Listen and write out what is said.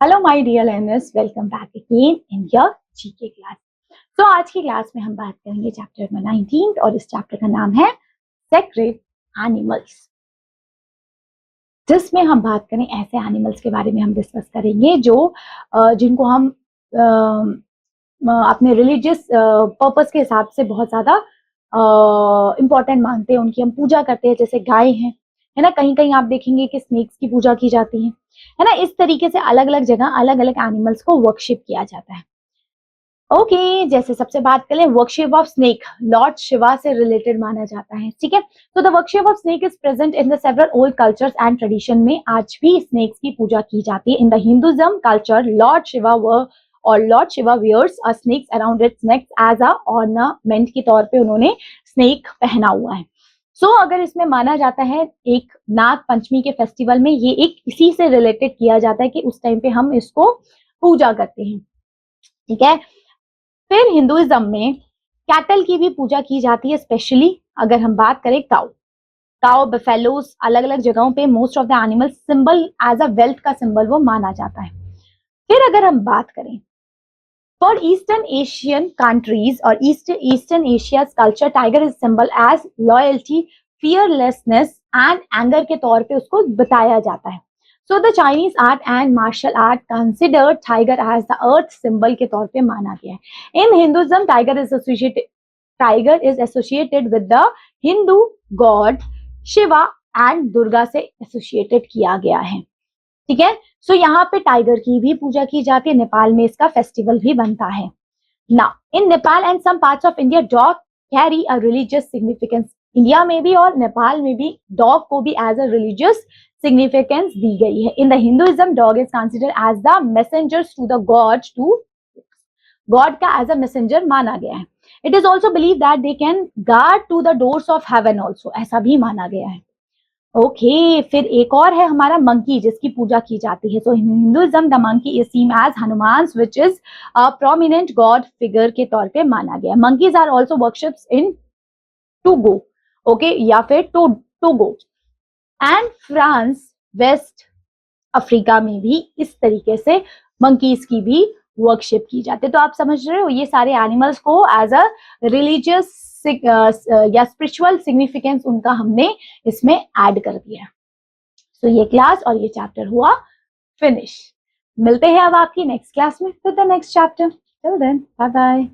Hello my dear learners, welcome back again in your GK class. तो आज की class में हम बात करेंगे चैप्टर नंबर 19 और इस चैप्टर का नाम है सेक्रेड एनिमल्स, जिसमें हम बात करें ऐसे एनिमल्स के बारे में हम डिस्कस करेंगे जो जिनको हम अपने रिलीजियस पर्पस के हिसाब से बहुत ज्यादा इम्पोर्टेंट मानते हैं, उनकी हम पूजा करते हैं। जैसे गाय है ना, कहीं कहीं आप देखेंगे कि स्नेक्स की पूजा की जाती है ना। इस तरीके से अलग अलग जगह अलग अलग एनिमल्स को वर्शिप किया जाता है। ओके जैसे सबसे बात करें worship of snake, Lord Shiva से रिलेटेड माना जाता है। ठीक है, तो the worship of snake is present in the several old cultures and tradition में आज भी स्नेक्स की पूजा की जाती है। In the Hinduism culture Lord Shiva Lord Shiva wears a snakes around its neck as a ornament के तौर पे उन्होंने स्नेक पहना हुआ है। अगर इसमें माना जाता है एक नाग पंचमी के फेस्टिवल में ये एक इसी से रिलेटेड किया जाता है कि उस टाइम पे हम इसको पूजा करते हैं। ठीक है, फिर हिंदुइज्म में कैटल की भी पूजा की जाती है, स्पेशली अगर हम बात करें काउ बफेलोस अलग अलग जगहों पे most of the animal symbol as a wealth का सिंबल वो माना जाता है। फिर अगर हम बात करें फॉर ईस्टर्न एशियन कंट्रीज और eastern Asia culture, tiger is symbol as loyalty, fearlessness and anger के तौर पे उसको बताया जाता है। So the Chinese art and martial art considered tiger as the earth symbol के तौर पे माना गया है। In Hinduism tiger is associated with the Hindu God Shiva and Durga से एसोसिएटेड किया गया है। ठीक है, यहाँ पे टाइगर की भी पूजा की जाती है। नेपाल में इसका फेस्टिवल भी बनता है। Now in Nepal and some parts of India dog carry a religious significance. India में भी और नेपाल में भी डॉग को भी एज अ रिलीजियस सिग्निफिकेंस दी गई है। In the Hinduism dog is considered as the messengers to the god का एज अ मैसेंजर माना गया है। It is also believe that they can guard to the doors of heaven also, ऐसा भी माना गया है। ओके फिर एक और है हमारा मंकी जिसकी पूजा की जाती है। So Hinduism the monkey is seen as Hanuman which is a prominent god figure के तौर पे माना गया। Monkeys are also worships in Togo, okay या फिर Togo and France, west Africa में भी इस तरीके से मंकीज की भी वर्शिप की जाती है। तो आप समझ रहे हो ये सारे एनिमल्स को एज अ रिलीजियस या स्पिरिचुअल सिग्निफिकेंस उनका हमने इसमें ऐड कर दिया। ये क्लास और ये चैप्टर हुआ फिनिश। मिलते हैं अब आपकी नेक्स्ट क्लास में with the next chapter. Till then bye bye.